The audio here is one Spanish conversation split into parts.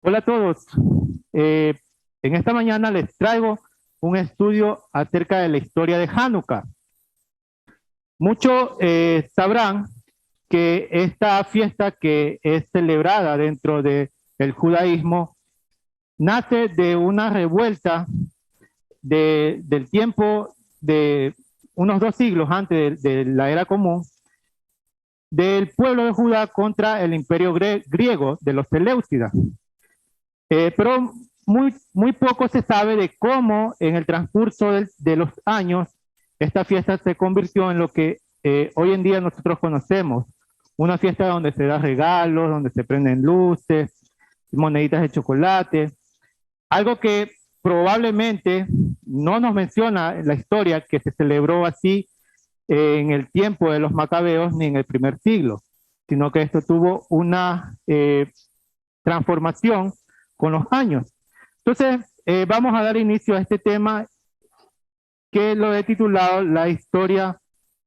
Hola a todos. Eh, en esta mañana les traigo un estudio acerca de la historia de Hanukkah. Muchos sabrán que esta fiesta que es celebrada dentro del judaísmo nace de una revuelta del tiempo de unos 2 siglos antes de la era común del pueblo de Judá contra el imperio griego de los Seleucidas. Pero muy poco se sabe de cómo en el transcurso de los años esta fiesta se convirtió en lo que hoy en día nosotros conocemos. Una fiesta donde se da regalos, donde se prenden luces, moneditas de chocolate. Algo que probablemente no nos menciona en la historia que se celebró así en el tiempo de los macabeos ni en el primer siglo, sino que esto tuvo una transformación con los años. Entonces, vamos a dar inicio a este tema que lo he titulado La historia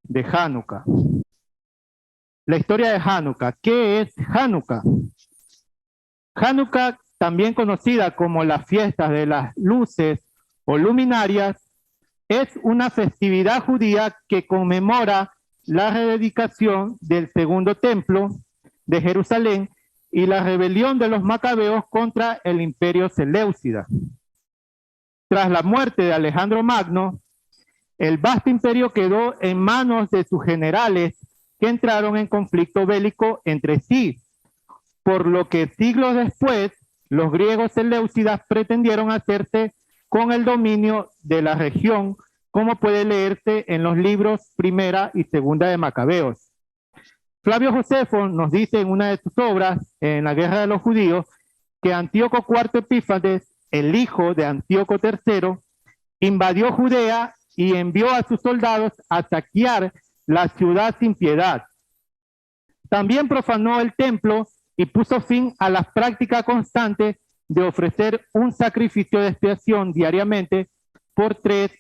de Hanukkah. La historia de Hanukkah. ¿Qué es Hanukkah? Hanukkah, también conocida como la fiesta de las luces o luminarias, es una festividad judía que conmemora la rededicación del segundo templo de Jerusalén y la rebelión de los macabeos contra el imperio seleucida. Tras la muerte de Alejandro Magno, el vasto imperio quedó en manos de sus generales que entraron en conflicto bélico entre sí, por lo que siglos después los griegos seleucidas pretendieron hacerse con el dominio de la región, como puede leerse en los libros Primera y Segunda de Macabeos. Flavio Josefo nos dice en una de sus obras, en la Guerra de los Judíos, que Antíoco IV Epífanes, el hijo de Antíoco III, invadió Judea y envió a sus soldados a saquear la ciudad sin piedad. También profanó el templo y puso fin a la práctica constante de ofrecer un sacrificio de expiación diariamente por 3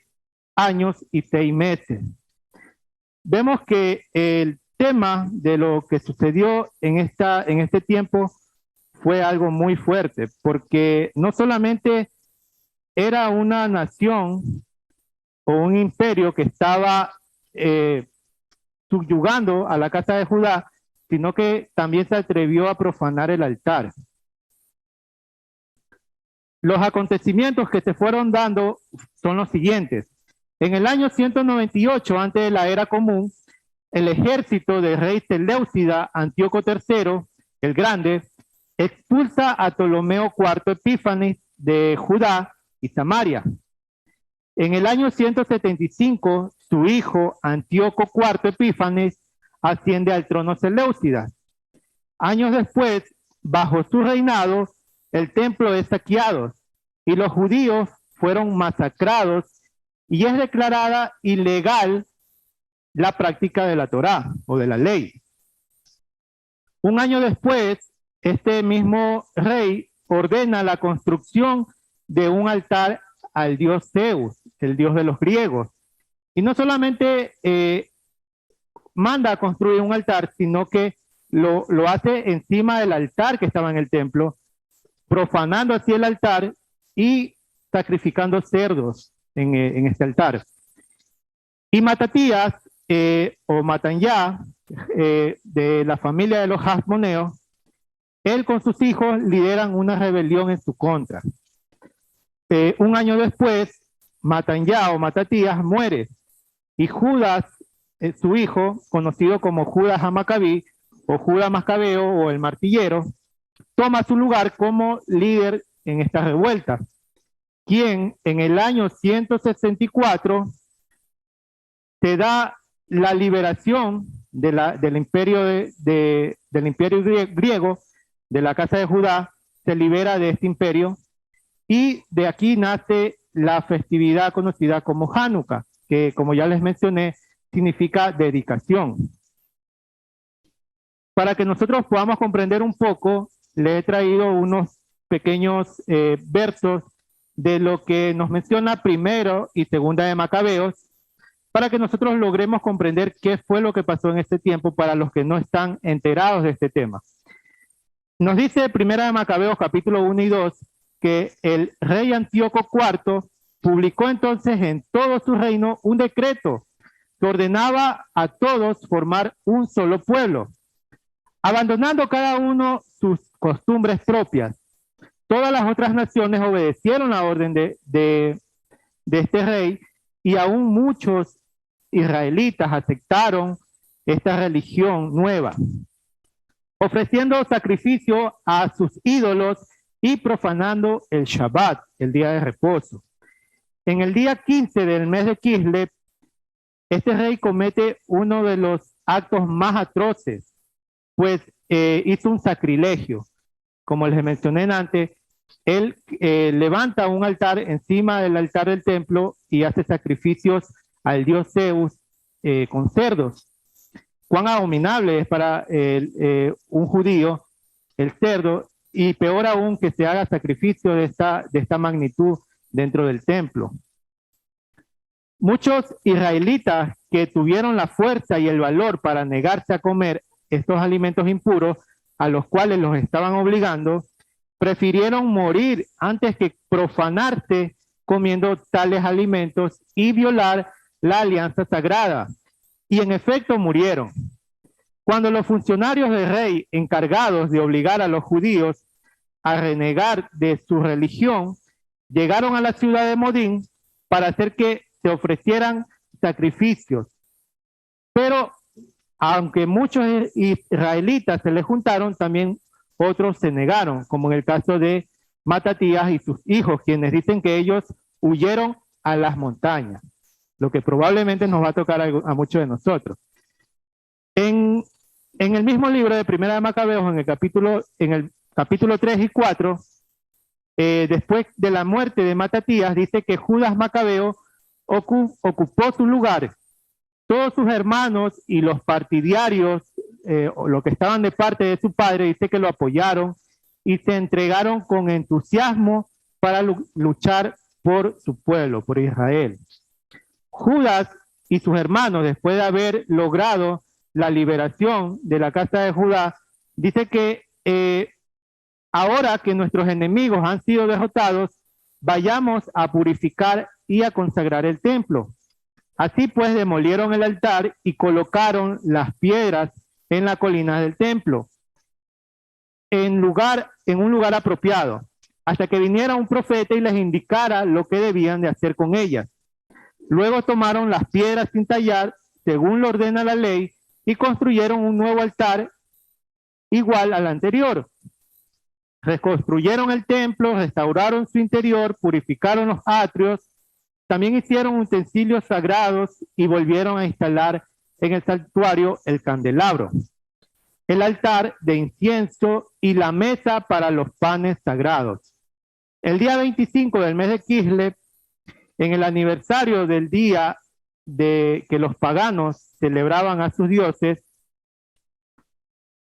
años y 6 meses. Vemos que el tema de lo que sucedió en este tiempo fue algo muy fuerte, porque no solamente era una nación o un imperio que estaba eh, subyugando a la casa de Judá, sino que también se atrevió a profanar el altar. Los acontecimientos que se fueron dando son los siguientes. En el año 198, antes de la era común, el ejército del rey Seleucida Antíoco III, el Grande, expulsa a Ptolomeo IV Epífanes de Judá y Samaria. En el año 175, su hijo Antíoco IV Epífanes asciende al trono Seleucida. Años después, bajo su reinado, el templo es saqueado y los judíos fueron masacrados y es declarada ilegal la práctica de la Torá o de la ley. Un año después, este mismo rey ordena la construcción de un altar al dios Zeus, el dios de los griegos. Y no solamente manda a construir un altar, sino que lo hace encima del altar que estaba en el templo, profanando así el altar y sacrificando cerdos en este altar. Y Matatías, o Matanyá, de la familia de los Hasmoneos, él con sus hijos lideran una rebelión en su contra. Un año después, Matanyá o Matatías muere y Judas, su hijo, conocido como Judas Amacabí o Judas Macabeo o el martillero, toma su lugar como líder en esta revuelta, quien en el año 164 te da la liberación del imperio del imperio griego, de la casa de Judá, se libera de este imperio y de aquí nace la festividad conocida como Hanukkah, que como ya les mencioné, significa dedicación. Para que nosotros podamos comprender un poco, le he traído unos pequeños versos de lo que nos menciona primero y segunda de Macabeos, para que nosotros logremos comprender qué fue lo que pasó en este tiempo para los que no están enterados de este tema. Nos dice Primera de Macabeos capítulo 1 y 2 que el rey Antíoco IV publicó entonces en todo su reino un decreto que ordenaba a todos formar un solo pueblo, abandonando cada uno sus costumbres propias. Todas las otras naciones obedecieron la orden de este rey y aún muchos israelitas aceptaron esta religión nueva, ofreciendo sacrificio a sus ídolos y profanando el Shabbat, el día de reposo. En el día 15 del mes de Kislev, este rey comete uno de los actos más atroces, pues hizo un sacrilegio. Como les mencioné antes, él levanta un altar encima del altar del templo y hace sacrificios al dios Zeus con cerdos. Cuán abominable es para un judío el cerdo, y peor aún que se haga sacrificio de esta magnitud dentro del templo. Muchos israelitas que tuvieron la fuerza y el valor para negarse a comer estos alimentos impuros a los cuales los estaban obligando, prefirieron morir antes que profanarse comiendo tales alimentos y violar la alianza sagrada. Y en efecto murieron. Cuando los funcionarios del rey encargados de obligar a los judíos a renegar de su religión llegaron a la ciudad de Modín para hacer que se ofrecieran sacrificios. Pero aunque muchos israelitas se les juntaron, también otros se negaron, como en el caso de Matatías y sus hijos, quienes dicen que ellos huyeron a las montañas, lo que probablemente nos va a tocar a muchos de nosotros. En el mismo libro de Primera de Macabeos, en el capítulo 3 y 4, después de la muerte de Matatías, dice que Judas Macabeo ocupó su lugar. Todos sus hermanos y los partidarios, los que estaban de parte de su padre, dice que lo apoyaron y se entregaron con entusiasmo para luchar por su pueblo, por Israel. Judas y sus hermanos, después de haber logrado la liberación de la casa de Judá, dice que ahora que nuestros enemigos han sido derrotados, vayamos a purificar y a consagrar el templo. Así pues demolieron el altar y colocaron las piedras en la colina del templo, en un lugar apropiado, hasta que viniera un profeta y les indicara lo que debían de hacer con ellas. Luego tomaron las piedras sin tallar, según lo ordena la ley, y construyeron un nuevo altar igual al anterior. Reconstruyeron el templo, restauraron su interior, purificaron los atrios, también hicieron utensilios sagrados y volvieron a instalar en el santuario el candelabro, el altar de incienso y la mesa para los panes sagrados. El día 25 del mes de Kislev, en el aniversario del día de que los paganos celebraban a sus dioses,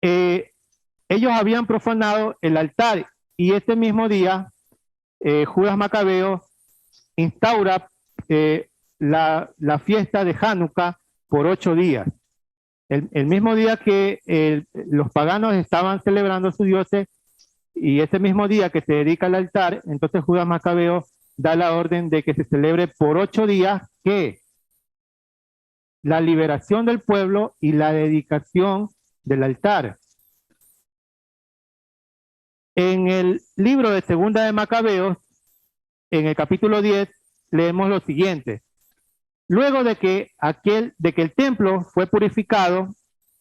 ellos habían profanado el altar, y ese mismo día Judas Macabeo instaura la fiesta de Hanukkah por 8 días. El mismo día que los paganos estaban celebrando a sus dioses, y ese mismo día que se dedica al altar, entonces Judas Macabeo da la orden de que se celebre por 8 días que la liberación del pueblo y la dedicación del altar. En el libro de Segunda de Macabeos, en el capítulo 10, leemos lo siguiente. Luego de que el templo fue purificado,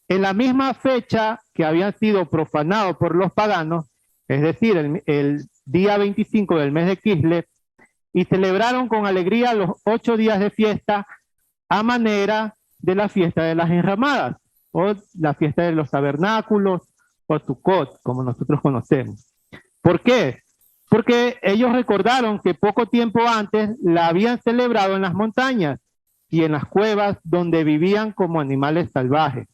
en la misma fecha que habían sido profanados por los paganos, es decir, el día 25 del mes de Kislev, y celebraron con alegría los 8 días de fiesta a manera de la fiesta de las enramadas, o la fiesta de los tabernáculos, o Sukkot, como nosotros conocemos. ¿Por qué? Porque ellos recordaron que poco tiempo antes la habían celebrado en las montañas y en las cuevas donde vivían como animales salvajes.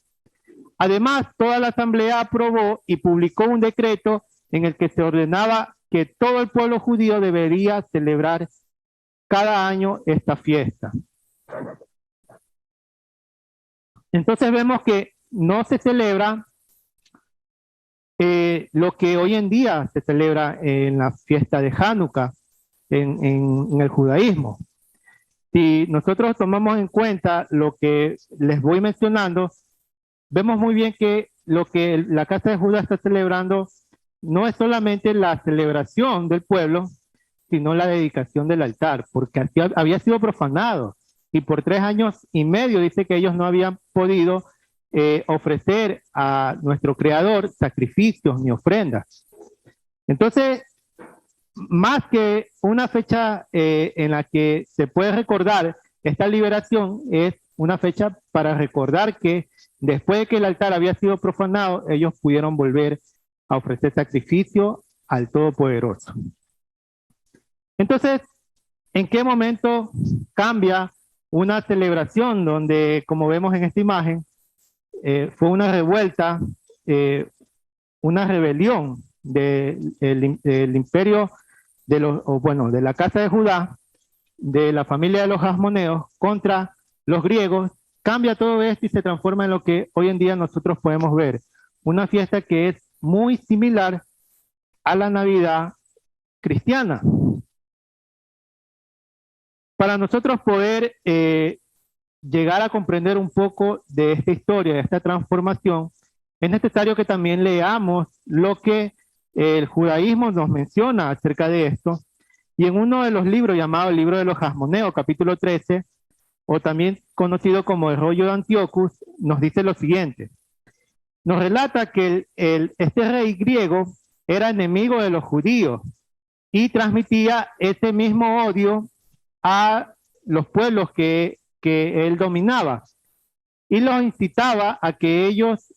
Además, toda la asamblea aprobó y publicó un decreto en el que se ordenaba que todo el pueblo judío debería celebrar cada año esta fiesta. Entonces vemos que no se celebra lo que hoy en día se celebra en la fiesta de Hanukkah en el judaísmo. Si nosotros tomamos en cuenta lo que les voy mencionando, vemos muy bien que lo que la Casa de Judá está celebrando no es solamente la celebración del pueblo, sino la dedicación del altar, porque había sido profanado y por 3 años y medio dice que ellos no habían podido ofrecer a nuestro Creador sacrificios ni ofrendas. Entonces, más que una fecha en la que se puede recordar esta liberación, es una fecha para recordar que después de que el altar había sido profanado, ellos pudieron volver a ofrecer sacrificio al Todopoderoso. Entonces, ¿en qué momento cambia una celebración donde, como vemos en esta imagen, fue una revuelta, una rebelión del imperio de la casa de Judá, de la familia de los Hasmoneos contra los griegos? Cambia todo esto y se transforma en lo que hoy en día nosotros podemos ver, una fiesta que es muy similar a la Navidad cristiana. Para nosotros poder llegar a comprender un poco de esta historia, de esta transformación, es necesario que también leamos lo que el judaísmo nos menciona acerca de esto. Y en uno de los libros llamado el libro de los Hasmoneos, capítulo 13, o también conocido como el rollo de Antiochus, nos dice lo siguiente. Nos relata que este rey griego era enemigo de los judíos y transmitía ese mismo odio a los pueblos que él dominaba y los incitaba a que ellos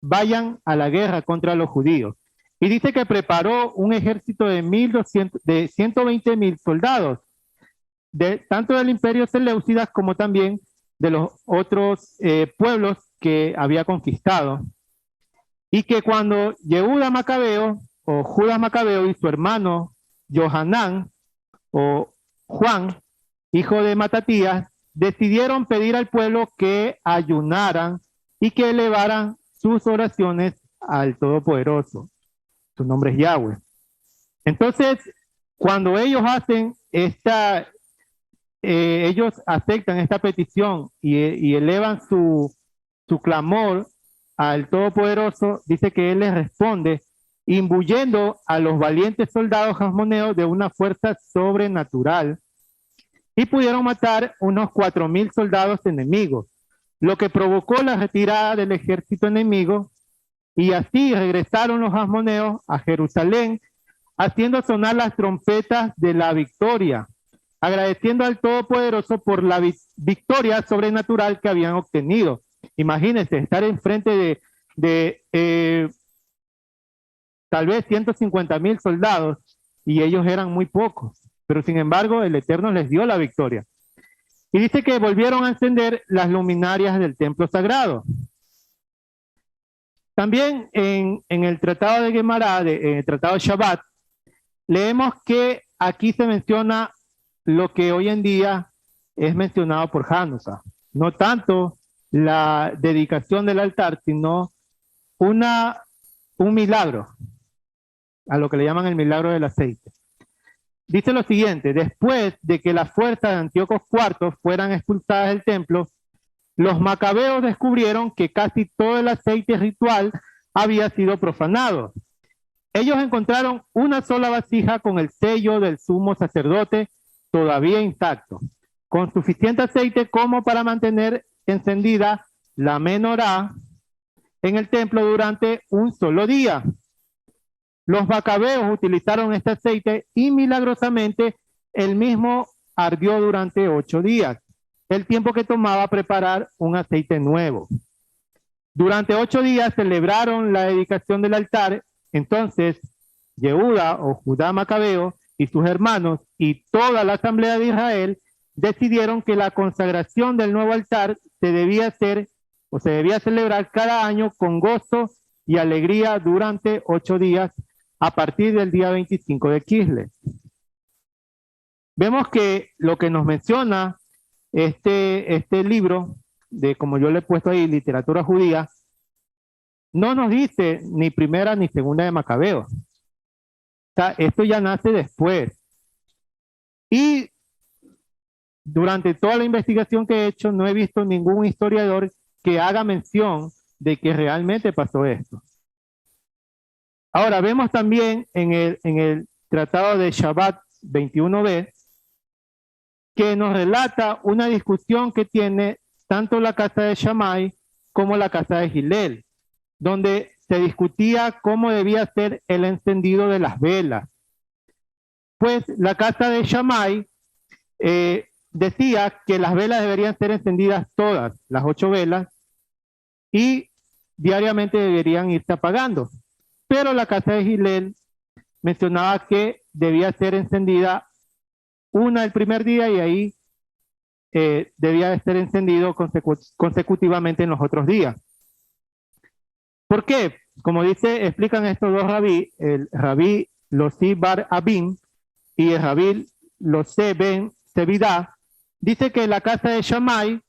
vayan a la guerra contra los judíos. Y dice que preparó un ejército de 120,000 soldados, tanto del imperio Seleucidas como también de los otros pueblos que había conquistado. Y que cuando Yehuda Macabeo, o Judas Macabeo, y su hermano Johanán, o Juan, hijo de Matatías, decidieron pedir al pueblo que ayunaran y que elevaran sus oraciones al Todopoderoso. Su nombre es Yahweh. Entonces, cuando ellos hacen ellos aceptan esta petición y elevan su clamor al Todopoderoso, dice que Él les responde, imbuyendo a los valientes soldados hasmoneos de una fuerza sobrenatural, y pudieron matar unos 4,000 soldados enemigos, lo que provocó la retirada del ejército enemigo, y así regresaron los hasmoneos a Jerusalén, haciendo sonar las trompetas de la victoria, agradeciendo al Todopoderoso por la victoria sobrenatural que habían obtenido. Imagínense estar enfrente de tal vez 150,000 soldados y ellos eran muy pocos, pero sin embargo el Eterno les dio la victoria. Y dice que volvieron a encender las luminarias del templo sagrado. También en el tratado de Gemara, en el tratado de Shabbat, leemos que aquí se menciona lo que hoy en día es mencionado por Hanukkah. No tanto la dedicación del altar, sino un milagro, a lo que le llaman el milagro del aceite. Dice lo siguiente: después de que las fuerzas de Antíoco IV fueran expulsadas del templo, los macabeos descubrieron que casi todo el aceite ritual había sido profanado. Ellos encontraron una sola vasija con el sello del sumo sacerdote todavía intacto, con suficiente aceite como para mantener encendida la menorá en el templo durante un solo día. Los macabeos utilizaron este aceite y milagrosamente el mismo ardió durante 8 días, el tiempo que tomaba preparar un aceite nuevo. Durante 8 días celebraron la dedicación del altar. Entonces Yehuda o Judá Macabeo y sus hermanos y toda la asamblea de Israel decidieron que la consagración del nuevo altar se debía hacer o se debía celebrar cada año con gozo y alegría durante 8 días a partir del día 25 de Kislev. Vemos que lo que nos menciona este libro, de como yo le he puesto ahí, literatura judía, no nos dice ni primera ni segunda de Macabeos. O sea, esto ya nace después. Y durante toda la investigación que he hecho, no he visto ningún historiador que haga mención de que realmente pasó esto. Ahora, vemos también en el Tratado de Shabbat 21b, que nos relata una discusión que tiene tanto la casa de Shammai como la casa de Hillel, donde se discutía cómo debía ser el encendido de las velas. Pues la casa de Shammai decía que las velas deberían ser encendidas todas, las 8 velas, y diariamente deberían irse apagando. Pero la casa de Hillel mencionaba que debía ser encendida una el primer día y ahí debía ser encendido consecutivamente en los otros días. ¿Por qué? Como explican estos dos rabí, el rabí Losi Bar Abin y el rabí Lose Ben Sevidá, dice que la casa de Shammai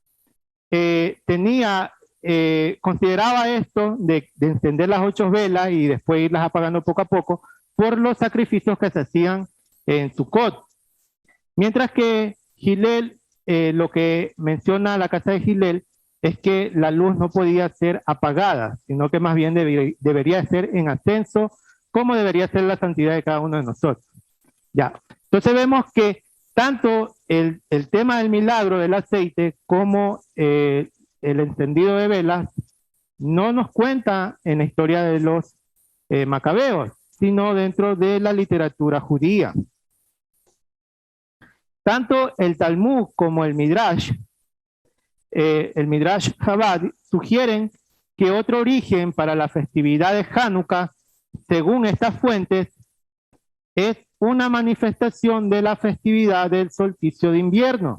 consideraba esto de encender las 8 velas y después irlas apagando poco a poco por los sacrificios que se hacían en Sukkot. Mientras que Hillel, lo que menciona la casa de Hillel es que la luz no podía ser apagada, sino que más bien debería ser en ascenso, como debería ser la santidad de cada uno de nosotros. Ya. Entonces vemos que tanto el tema del milagro del aceite como el encendido de velas no nos cuenta en la historia de los macabeos, sino dentro de la literatura judía. Tanto el Talmud como el Midrash Chabad, sugieren que otro origen para la festividad de Hanukkah, según estas fuentes, es una manifestación de la festividad del solsticio de invierno.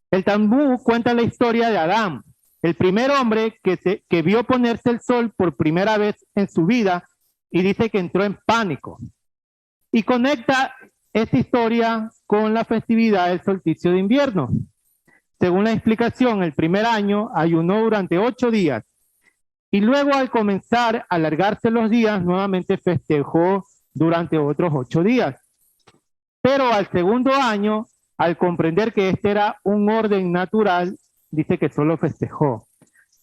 El Talmud cuenta la historia de Adán, el primer hombre que vio ponerse el sol por primera vez en su vida y dice que entró en pánico. Y conecta esta historia con la festividad del solsticio de invierno. Según la explicación, el primer año ayunó durante 8 días y luego al comenzar a alargarse los días, nuevamente festejó durante otros 8 días. Pero al segundo año, al comprender que este era un orden natural, dice que solo festejó.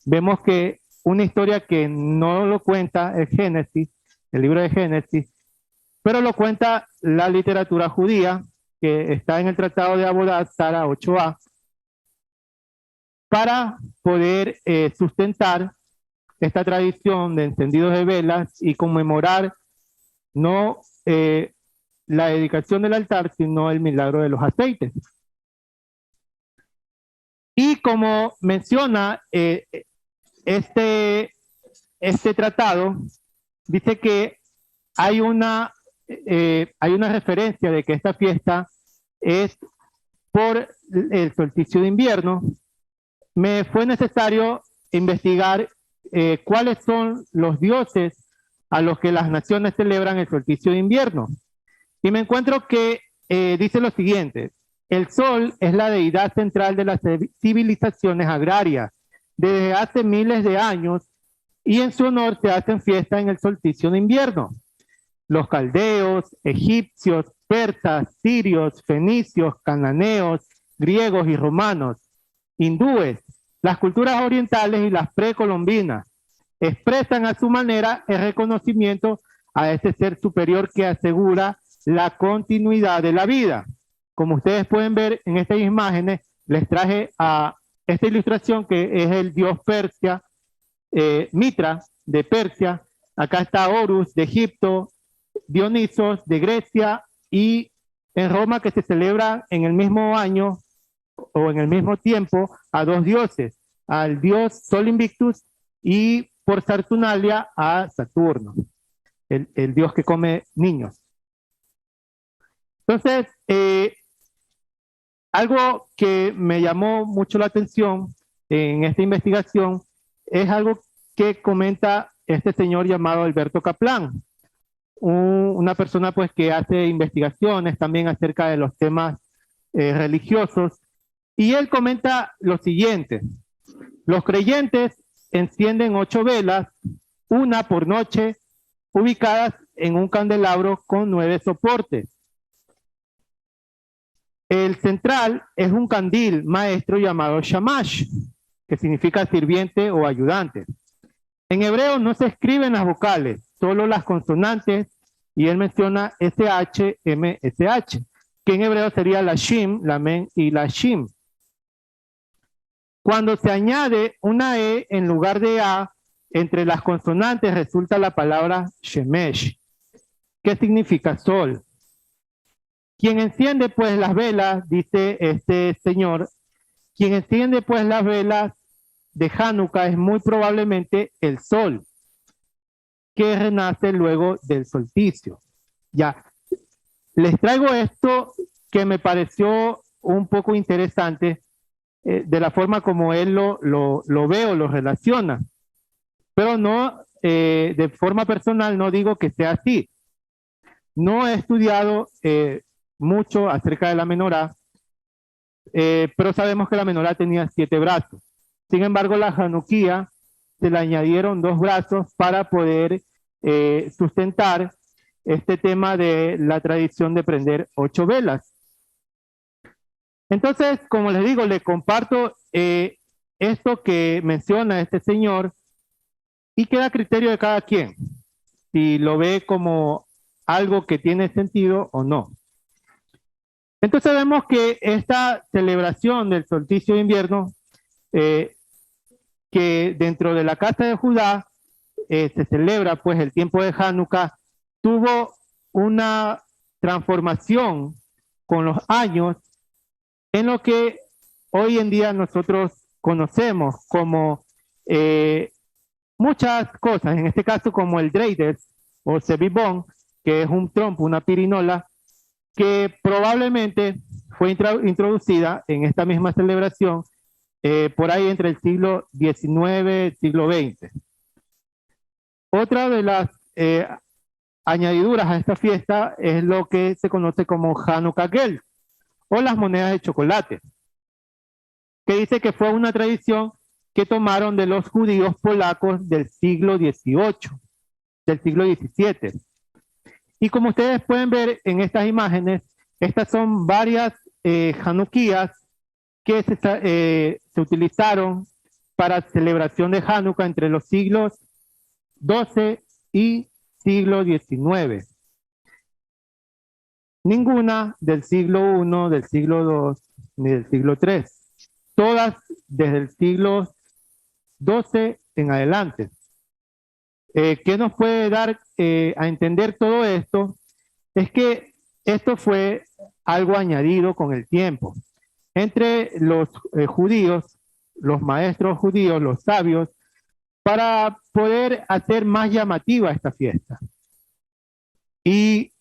Vemos que una historia que no lo cuenta el Génesis, el libro de Génesis, pero lo cuenta la literatura judía, que está en el Tratado de Abodá, Sara 8a, para poder sustentar esta tradición de encendidos de velas y conmemorar no la dedicación del altar, sino el milagro de los aceites. Y como menciona este tratado, dice que hay una referencia de que esta fiesta es por el solsticio de invierno. Me fue necesario investigar cuáles son los dioses a los que las naciones celebran el solsticio de invierno. Y me encuentro que dice lo siguiente: el sol es la deidad central de las civilizaciones agrarias desde hace miles de años y en su honor se hacen fiestas en el solsticio de invierno. Los caldeos, egipcios, persas, sirios, fenicios, cananeos, griegos y romanos, hindúes, las culturas orientales y las precolombinas expresan a su manera el reconocimiento a ese ser superior que asegura la continuidad de la vida. Como ustedes pueden ver en estas imágenes, les traje a esta ilustración que es el dios Persia, Mitra de Persia. Acá está Horus de Egipto, Dionisos de Grecia y en Roma, que se celebra en el mismo año o en el mismo tiempo a 2 dioses, al dios Sol Invictus y por Saturnalia a Saturno, el dios que come niños. Entonces, algo que me llamó mucho la atención en esta investigación es algo que comenta este señor llamado Alberto Kaplan, una persona pues que hace investigaciones también acerca de los temas religiosos, y él comenta lo siguiente: los creyentes encienden 8 velas, una por noche, ubicadas en un candelabro con 9 soportes. El central es un candil maestro llamado shamash, que significa sirviente o ayudante. En hebreo no se escriben las vocales, solo las consonantes, y él menciona SH, MSH, que en hebreo sería la Shim, la Men y la Shim. Cuando se añade una E en lugar de A, entre las consonantes resulta la palabra Shemesh, que significa sol. Quien enciende pues las velas, dice este señor, quien enciende pues las velas de Hanukkah es muy probablemente el sol, que renace luego del solsticio. Ya, les traigo esto que me pareció un poco interesante de la forma como él lo ve o lo relaciona, pero no de forma personal no digo que sea así. No he estudiado mucho acerca de la menorá, pero sabemos que la menorá tenía 7 brazos. Sin embargo, la Hanukkía se le añadieron 2 brazos para poder sustentar este tema de la tradición de prender 8 velas. Entonces, como les digo, le comparto esto que menciona este señor y queda a criterio de cada quien, si lo ve como algo que tiene sentido o no. Entonces vemos que esta celebración del solsticio de invierno, que dentro de la casa de Judá se celebra pues el tiempo de Hanukkah, tuvo una transformación con los años en lo que hoy en día nosotros conocemos como muchas cosas, en este caso como el dreidel o sebibón, que es un trompo, una pirinola, que probablemente fue introducida en esta misma celebración por ahí entre el siglo XIX y el siglo XX. Otra de las añadiduras a esta fiesta es lo que se conoce como Hanukkah Geld, o las monedas de chocolate, que dice que fue una tradición que tomaron de los judíos polacos del siglo XVIII, del siglo XVII. Y como ustedes pueden ver en estas imágenes, estas son varias Hanukkías que se utilizaron para celebración de Hanukkah entre los siglos XII y siglo XIX. Ninguna del siglo I, del siglo II, ni del siglo III. Todas desde el siglo XII en adelante. ¿Qué nos puede dar a entender todo esto? Es que esto fue algo añadido con el tiempo. Entre los judíos, los maestros judíos, los sabios, para poder hacer más llamativa esta fiesta. Y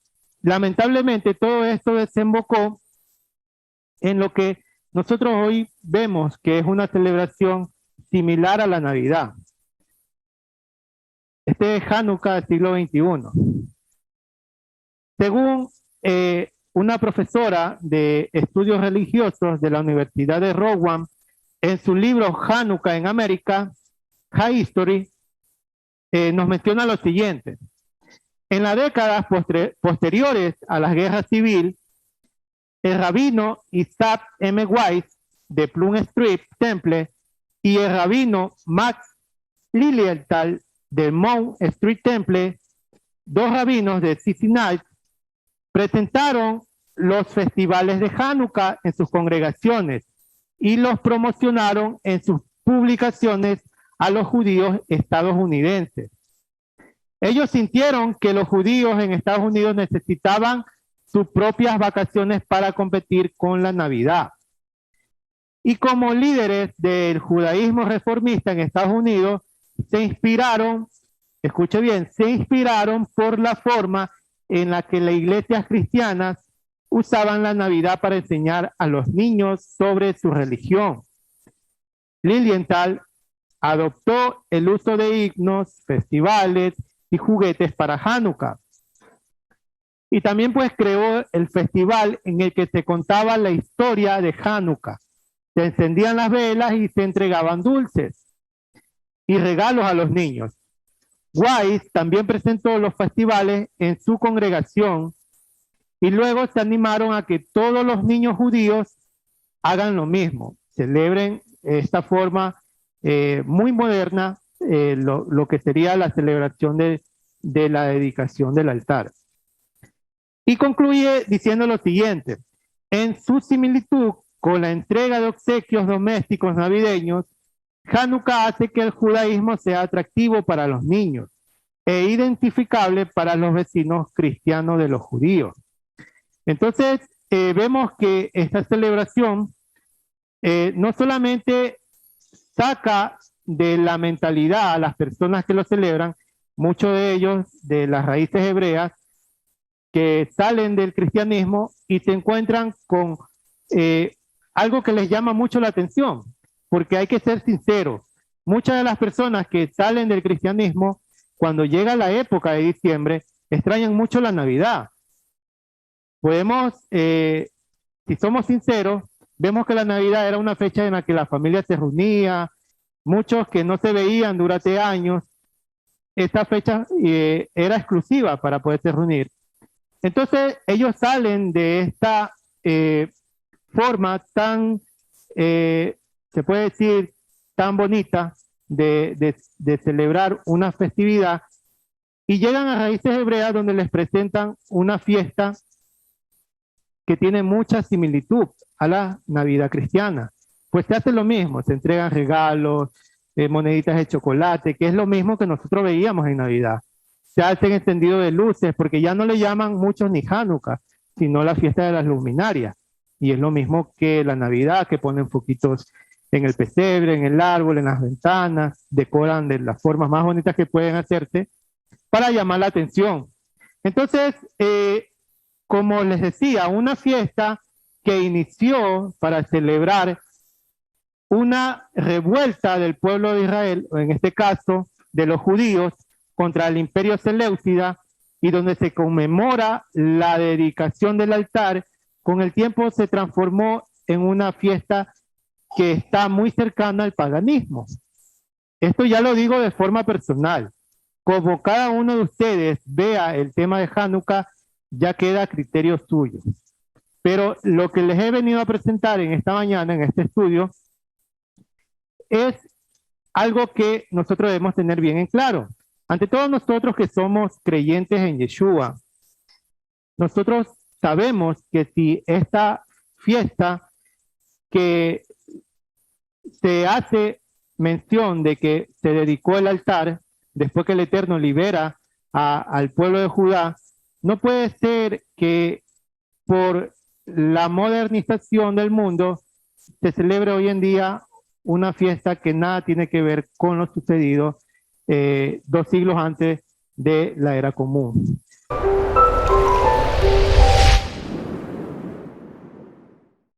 lamentablemente todo esto desembocó en lo que nosotros hoy vemos que es una celebración similar a la Navidad. Este es Hanukkah del siglo XXI. Según una profesora de estudios religiosos de la Universidad de Rowan, en su libro Hanukkah en América, High History, nos menciona lo siguiente. En las décadas posteriores a la guerra civil, el rabino Isaac M. Weiss de Plum Street Temple y el rabino Max Lilienthal de Mount Street Temple, 2 rabinos de Cincinnati, presentaron los festivales de Hanukkah en sus congregaciones y los promocionaron en sus publicaciones a los judíos estadounidenses. Ellos sintieron que los judíos en Estados Unidos necesitaban sus propias vacaciones para competir con la Navidad. Y como líderes del judaísmo reformista en Estados Unidos, se inspiraron, escuche bien, se inspiraron por la forma en la que las iglesias cristianas usaban la Navidad para enseñar a los niños sobre su religión. Lilienthal adoptó el uso de himnos, festivales y juguetes para Hanukkah. Y también pues creó el festival en el que se contaba la historia de Hanukkah. Se encendían las velas y se entregaban dulces. y regalos a los niños. Wise también presentó los festivales en su congregación y luego se animaron a que todos los niños judíos hagan lo mismo, celebren esta forma muy moderna, lo que sería la celebración de la dedicación del altar. Y concluye diciendo lo siguiente: en su similitud con la entrega de obsequios domésticos navideños, Hanukkah hace que el judaísmo sea atractivo para los niños e identificable para los vecinos cristianos de los judíos. Entonces, vemos que esta celebración no solamente saca de la mentalidad a las personas que lo celebran, muchos de ellos de las raíces hebreas, que salen del cristianismo y se encuentran con algo que les llama mucho la atención, porque hay que ser sinceros. Muchas de las personas que salen del cristianismo, cuando llega la época de diciembre, extrañan mucho la Navidad. Podemos, si somos sinceros, vemos que la Navidad era una fecha en la que la familia se reunía, muchos que no se veían durante años, esta fecha era exclusiva para poderse reunir. Entonces ellos salen de esta forma tan, se puede decir, tan bonita de celebrar una festividad y llegan a raíces hebreas donde les presentan una fiesta que tiene mucha similitud a la Navidad cristiana. Pues se hace lo mismo, se entregan regalos, moneditas de chocolate, que es lo mismo que nosotros veíamos en Navidad. Se hacen encendido de luces, porque ya no le llaman muchos ni Hanukkah, sino la fiesta de las luminarias. Y es lo mismo que la Navidad, que ponen foquitos en el pesebre, en el árbol, en las ventanas, decoran de las formas más bonitas que pueden hacerse para llamar la atención. Entonces, como les decía, una fiesta que inició para celebrar una revuelta del pueblo de Israel, o en este caso de los judíos, contra el imperio Seleucida, y donde se conmemora la dedicación del altar, con el tiempo se transformó en una fiesta que está muy cercana al paganismo. Esto ya lo digo de forma personal. Como cada uno de ustedes vea el tema de Hanukkah, ya queda a criterio suyo. Pero lo que les he venido a presentar en esta mañana, en este estudio, es algo que nosotros debemos tener bien en claro. Ante todo, nosotros que somos creyentes en Yeshua, nosotros sabemos que si esta fiesta que se hace mención de que se dedicó el altar después que el Eterno libera al pueblo de Judá, no puede ser que por la modernización del mundo se celebre hoy en día una fiesta que nada tiene que ver con lo sucedido 2 siglos antes de la era común.